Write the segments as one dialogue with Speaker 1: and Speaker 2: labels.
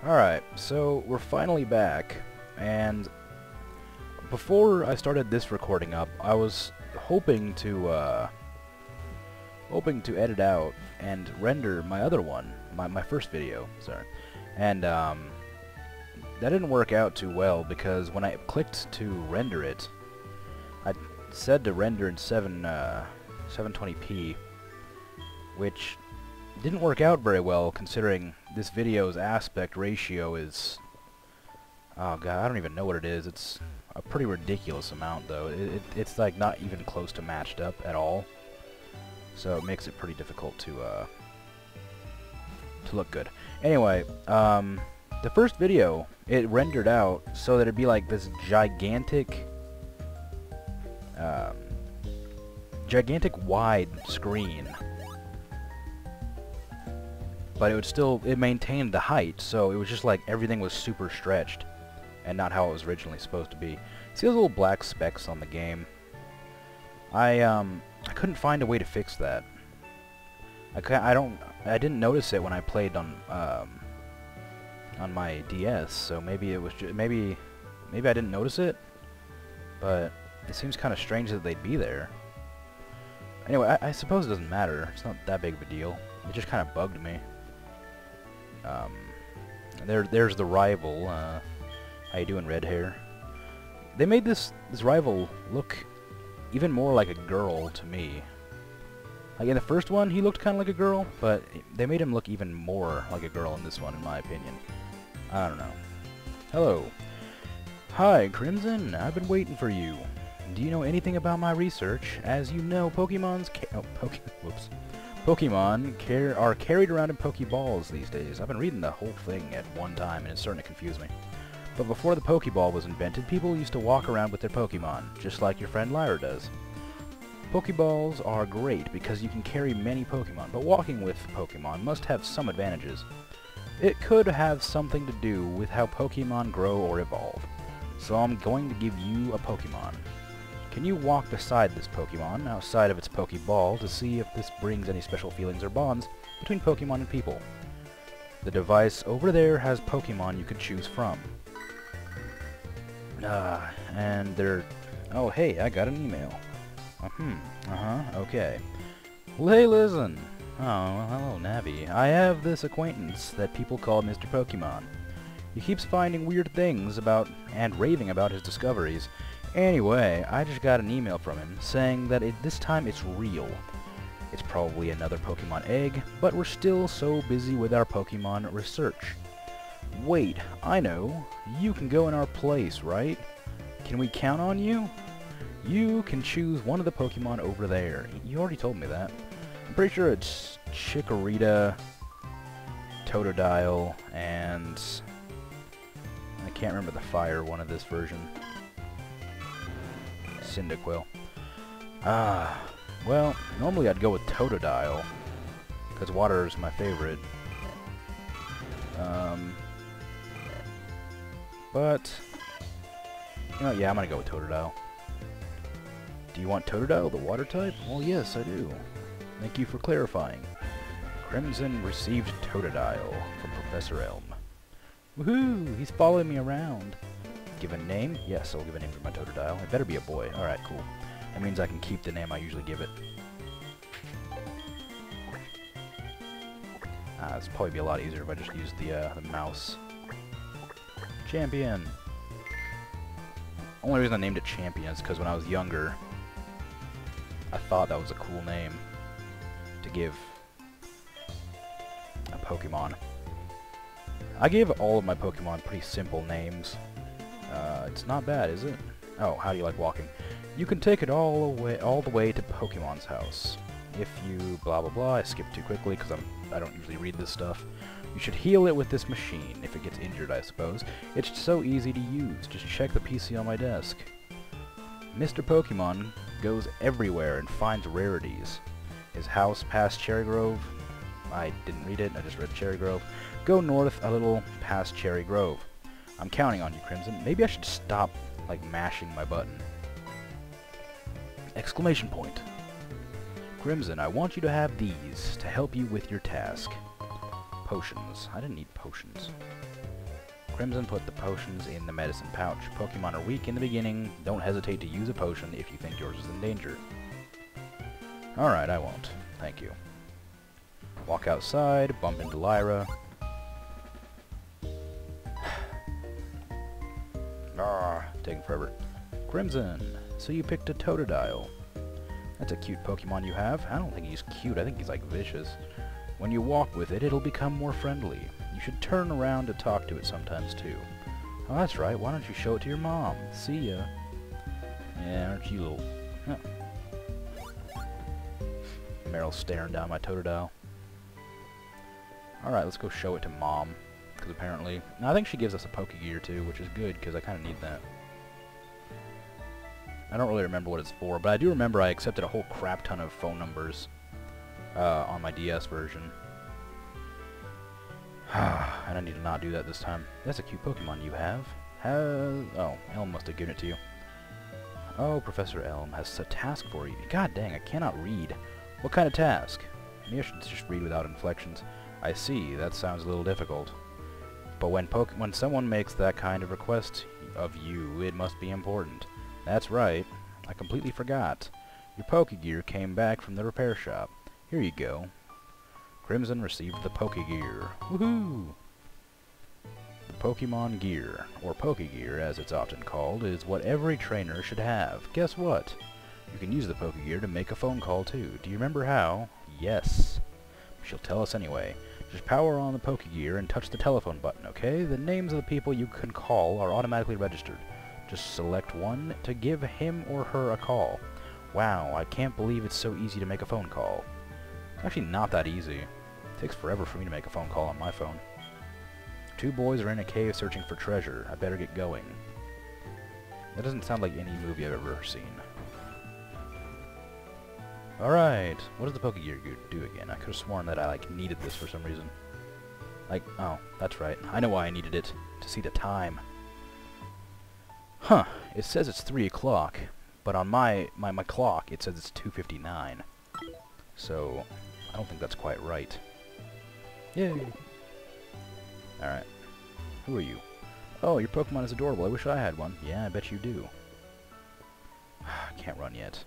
Speaker 1: Alright, so we're finally back, and before I started this recording up, I was hoping to edit out and render my other one, my first video, sorry. And that didn't work out too well because when I clicked to render it, I said to render in 720p, which didn't work out very well considering this video's aspect ratio is, oh god, I don't even know what it is. It's a pretty ridiculous amount though. It's like not even close to matched up at all, so it makes it pretty difficult to look good. Anyway, the first video, it rendered out so that it'd be like this gigantic wide screen, but it maintained the height, so it was just like everything was super stretched and not how it was originally supposed to be. See those little black specks on the game? I couldn't find a way to fix that. I didn't notice it when I played on my DS, so maybe it was maybe I didn't notice it, but it seems kind of strange that they'd be there. Anyway, I suppose it doesn't matter. It's not that big of a deal. It just kind of bugged me. There's the rival. How you doing, red hair? They made this rival look even more like a girl to me. Like in the first one, he looked kind of like a girl, but they made him look even more like a girl in this one, in my opinion. I don't know. Hello. Hi, Crimson. I've been waiting for you. Do you know anything about my research? As you know, Pokemon are carried around in Pokeballs these days. I've been reading the whole thing at one time, and it's starting to confuse me. But before the Pokeball was invented, people used to walk around with their Pokemon, just like your friend Lyra does. Pokeballs are great because you can carry many Pokemon, but walking with Pokemon must have some advantages. It could have something to do with how Pokemon grow or evolve. So I'm going to give you a Pokemon. Can you walk beside this Pokemon outside of its Pokeball to see if this brings any special feelings or bonds between Pokemon and people? The device over there has Pokemon you could choose from. And they're... Oh, hey, I got an email. Okay. Well, hey, listen. Oh, hello, Navi. I have this acquaintance that people call Mr. Pokemon. He keeps finding weird things about and raving about his discoveries. Anyway, I just got an email from him saying that this time it's real. It's probably another Pokemon egg, but we're still so busy with our Pokemon research. Wait, I know. You can go in our place, right? Can we count on you? You can choose one of the Pokemon over there. You already told me that. I'm pretty sure it's Chikorita, Totodile, and... I can't remember the fire one of this version. Cyndaquil. Well, normally I'd go with Totodile, because water is my favorite. But, you know, yeah, I'm gonna go with Totodile. Do you want Totodile, the water type? Well, yes, I do. Thank you for clarifying. Crimson received Totodile from Professor Elm. Woohoo! He's following me around. Give a name? Yes, I'll give a name for my Totodile. It better be a boy. Alright, cool. That means I can keep the name I usually give it. It's probably be a lot easier if I just used the mouse. Champion! Only reason I named it Champion is because when I was younger, I thought that was a cool name to give a Pokemon. I gave all of my Pokemon pretty simple names. It's not bad, is it? Oh, how do you like walking? You can take it all the way to Pokemon's house. If you blah blah blah, I skipped too quickly because I don't usually read this stuff. You should heal it with this machine if it gets injured, I suppose. It's so easy to use. Just check the PC on my desk. Mr. Pokemon goes everywhere and finds rarities. His house past Cherry Grove. I didn't read it, I just read Cherry Grove. Go north a little past Cherry Grove. I'm counting on you, Crimson. Maybe I should stop, like, mashing my button. Exclamation point. Crimson, I want you to have these to help you with your task. Potions. I didn't need potions. Crimson put the potions in the medicine pouch. Pokemon are weak in the beginning. Don't hesitate to use a potion if you think yours is in danger. Alright, I won't. Thank you. Walk outside, bump into Lyra. Taking forever. Crimson, so you picked a Totodile. That's a cute Pokemon you have. I don't think he's cute, I think he's like vicious. When you walk with it, it'll become more friendly. You should turn around to talk to it sometimes too. Oh, that's right, why don't you show it to your mom? See ya. Yeah, aren't you little... Huh. Meryl's staring down my Totodile. Alright, let's go show it to Mom. Because apparently... Now, I think she gives us a Pokegear too, which is good, because I kind of need that. I don't really remember what it's for, but I do remember I accepted a whole crap ton of phone numbers on my DS version. And I need to not do that this time. That's a cute Pokemon you have. Oh, Elm must have given it to you. Oh, Professor Elm has a task for you. God dang, I cannot read. What kind of task? Maybe I should just read without inflections. I see, that sounds a little difficult. But when someone makes that kind of request of you, it must be important. That's right. I completely forgot. Your Pokegear came back from the repair shop. Here you go. Crimson received the Pokegear. Woohoo! The Pokemon Gear, or Pokegear as it's often called, is what every trainer should have. Guess what? You can use the Pokegear to make a phone call too. Do you remember how? Yes. She'll tell us anyway. Just power on the Pokegear and touch the telephone button, okay? The names of the people you can call are automatically registered. Just select one to give him or her a call. Wow, I can't believe it's so easy to make a phone call. It's actually not that easy. It takes forever for me to make a phone call on my phone. Two boys are in a cave searching for treasure. I better get going. That doesn't sound like any movie I've ever seen. Alright, what does the Pokegear do again? I could have sworn that I, needed this for some reason. Oh, that's right. I know why I needed it. To see the time. Huh, it says it's 3 o'clock, but on my clock it says it's 2:59. So, I don't think that's quite right. Yay! Alright. Who are you? Oh, your Pokemon is adorable. I wish I had one. Yeah, I bet you do. I can't run yet.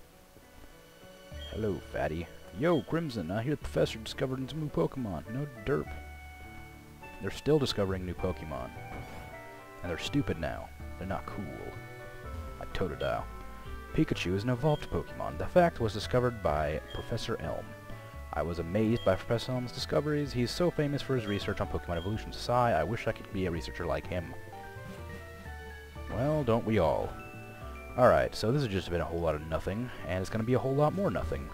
Speaker 1: Hello, fatty. Yo, Crimson, I hear the professor discovered some new Pokemon. No derp. They're still discovering new Pokemon. And they're stupid now. They're not cool. Like Totodile. Pikachu is an evolved Pokemon. The fact was discovered by Professor Elm. I was amazed by Professor Elm's discoveries. He's so famous for his research on Pokemon evolution. Sigh, I wish I could be a researcher like him. Well, don't we all? Alright, so this has just been a whole lot of nothing, and it's going to be a whole lot more nothing.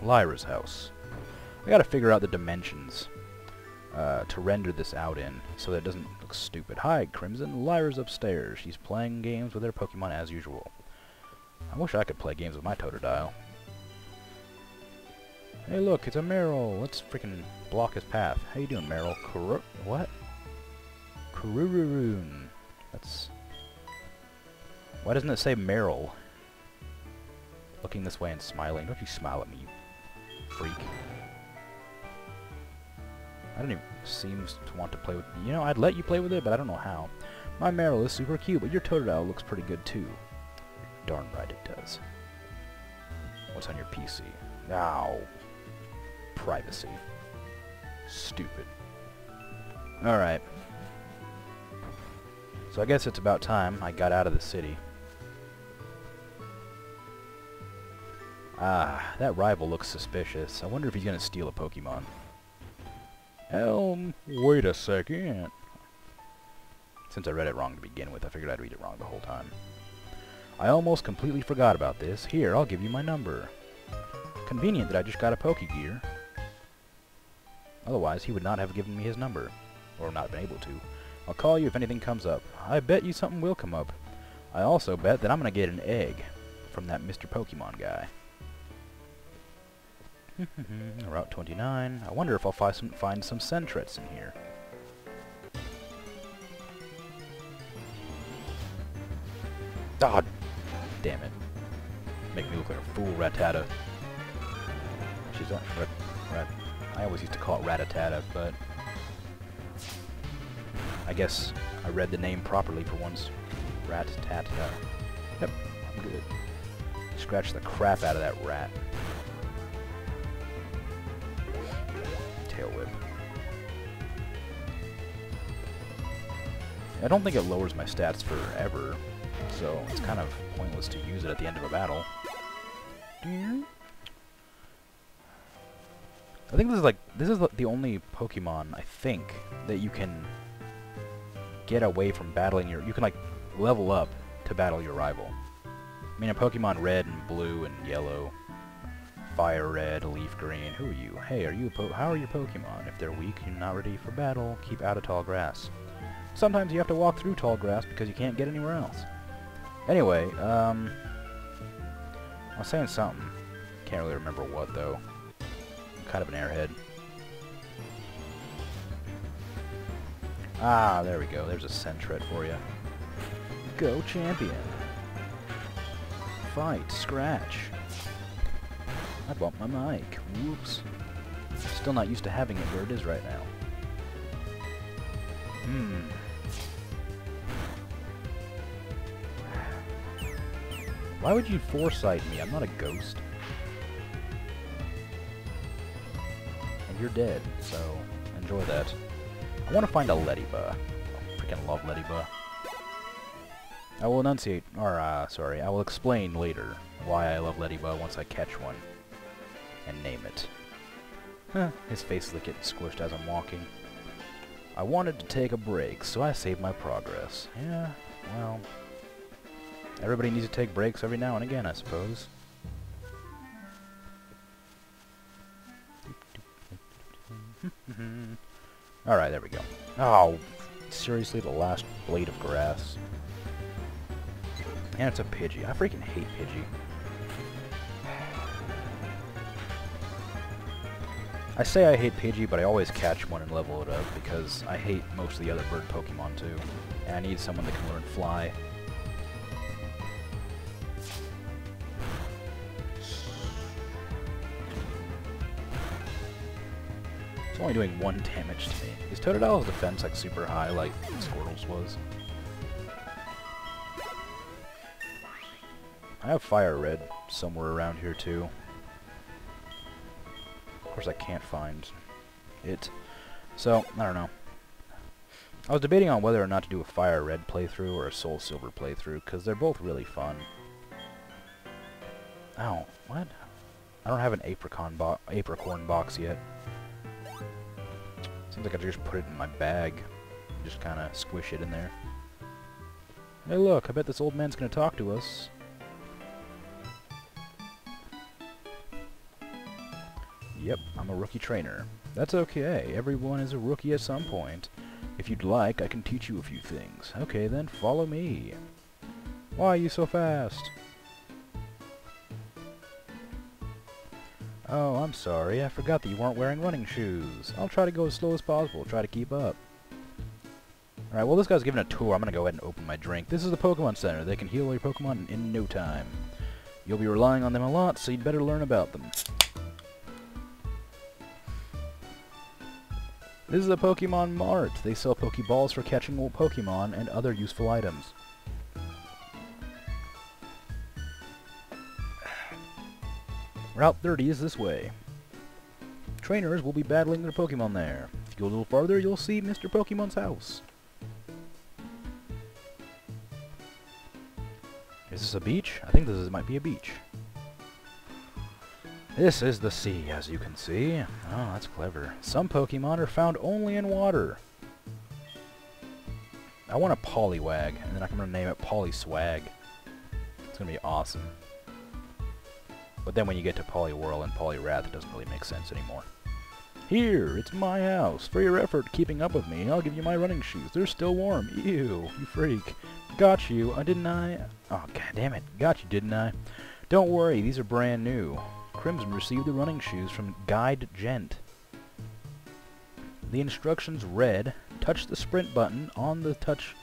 Speaker 1: Lyra's house. I gotta figure out the dimensions to render this out in, so that it doesn't look stupid. Hi, Crimson. Lyra's upstairs. She's playing games with her Pokemon as usual. I wish I could play games with my Totodile. Hey look, it's a Meryl. Let's freaking block his path. How you doing, Meryl? What? Kurururoon. That's... Why doesn't it say Meryl? Looking this way and smiling. Don't you smile at me, you freak. I don't even seem to want to play with... You know, I'd let you play with it, but I don't know how. My Meryl is super cute, but your Totodile looks pretty good too. Darn right it does. What's on your PC? Ow. Privacy. Stupid. Alright. So I guess it's about time I got out of the city. Ah, that rival looks suspicious. I wonder if he's gonna steal a Pokemon. Elm, wait a second. Since I read it wrong to begin with, I figured I'd read it wrong the whole time. I almost completely forgot about this. Here, I'll give you my number. Convenient that I just got a Pokegear. Otherwise, he would not have given me his number. Or not been able to. I'll call you if anything comes up. I bet you something will come up. I also bet that I'm gonna get an egg from that Mr. Pokemon guy. Route 29. I wonder if I'll find some Sentrets in here. Ah, damn it. Make me look like a fool, Rattata. She's not I always used to call it Rattata, but I I guess I read the name properly for once. Rat-tat-tat. Yep, I'm good. Scratch the crap out of that rat. Tail whip. I don't think it lowers my stats forever, so it's kind of pointless to use it at the end of a battle. I think this is the only Pokemon, I think, that you can get away from battling you can like level up to battle your rival. I mean, in Pokemon Red and Blue and Yellow, Fire Red, Leaf Green, who are you? Hey, how are your Pokemon? If they're weak and not ready for battle, keep out of tall grass. Sometimes you have to walk through tall grass because you can't get anywhere else. Anyway, I was saying something. Can't really remember what, though. I'm kind of an airhead. Ah, there we go. There's a Sentret for you. Go, champion. Fight, scratch. I bumped my mic. Whoops. Still not used to having it where it is right now. Why would you foresight me? I'm not a ghost. And you're dead, so enjoy that. I want to find a Leddyba. I freaking love Leddyba. I will enunciate, or sorry, I will explain later why I love Leddyba once I catch one. And name it. Huh, his face is like getting squished as I'm walking. I wanted to take a break, so I saved my progress. Yeah, well... everybody needs to take breaks every now and again, I suppose. Alright, there we go. Oh, seriously, the last blade of grass. And it's a Pidgey. I freaking hate Pidgey. I say I hate Pidgey, but I always catch one and level it up because I hate most of the other bird Pokemon too. And I need someone that can learn Fly. It's only doing 1 damage to me. Is Totodil's defense like super high like Squirtle's was? I have Fire Red somewhere around here too. Of course I can't find it. So, I don't know. I was debating on whether or not to do a Fire Red playthrough or a Soul Silver playthrough, because they're both really fun. Oh, what? I don't have an Apricorn box yet. Seems like I just put it in my bag. Just kind of squish it in there. Hey look, I bet this old man's gonna talk to us. Yep, I'm a rookie trainer. That's okay, everyone is a rookie at some point. If you'd like, I can teach you a few things. Okay then, follow me. Why are you so fast? Oh, I'm sorry, I forgot that you weren't wearing running shoes. I'll try to go as slow as possible, try to keep up. Alright, well this guy's giving a tour, I'm gonna go ahead and open my drink. This is the Pokemon Center, they can heal your Pokemon in no time. You'll be relying on them a lot, so you'd better learn about them. This is a Pokemon Mart. They sell Pokeballs for catching Pokemon and other useful items. Route 30 is this way. Trainers will be battling their Pokemon there. If you go a little farther, you'll see Mr. Pokemon's house. Is this a beach? I think might be a beach. This is the sea, as you can see. Oh, that's clever. Some Pokemon are found only in water. I want a Poliwag, and then I'm going to name it Poliswag. It's going to be awesome. But then when you get to Poliwhirl and Poliwrath, it doesn't really make sense anymore. Here, it's my house. For your effort keeping up with me, I'll give you my running shoes. They're still warm. Ew, you freak. Got you, didn't I? Oh, god damn it. Got you, didn't I? Don't worry, these are brand new. Crimson received the running shoes from Guide Gent. The instructions read, touch the sprint button on the touch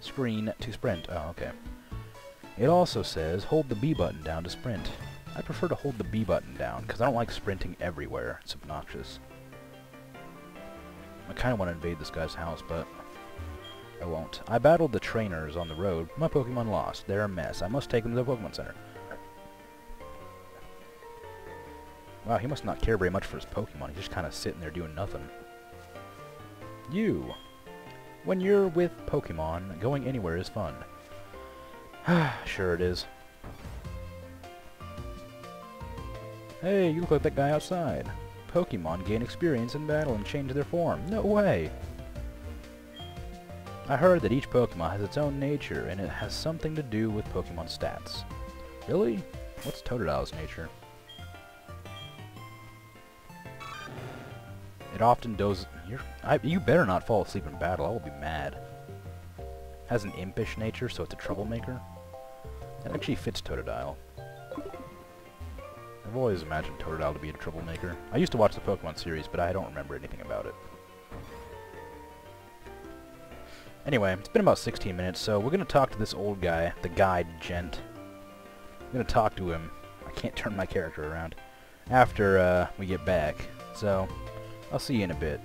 Speaker 1: screen to sprint. Oh, okay. It also says, hold the B button down to sprint. I prefer to hold the B button down, because I don't like sprinting everywhere. It's obnoxious. I kind of want to invade this guy's house, but I won't. I battled the trainers on the road. My Pokemon lost. They're a mess. I must take them to the Pokemon Center. Wow, he must not care very much for his Pokemon. He's just kind of sitting there doing nothing. You. When you're with Pokemon, going anywhere is fun. Sure it is. Hey, you look like that guy outside. Pokemon gain experience in battle and change their form. No way! I heard that each Pokemon has its own nature, and it has something to do with Pokemon stats. Really? What's Totodile's nature? It often does... You better not fall asleep in battle, I will be mad. Has an impish nature, so it's a troublemaker. That actually fits Totodile. I've always imagined Totodile to be a troublemaker. I used to watch the Pokemon series, but I don't remember anything about it. Anyway, it's been about 16 minutes, so we're going to talk to this old guy, the guide gent. I'm going to talk to him. I can't turn my character around. After we get back. So, I'll see you in a bit.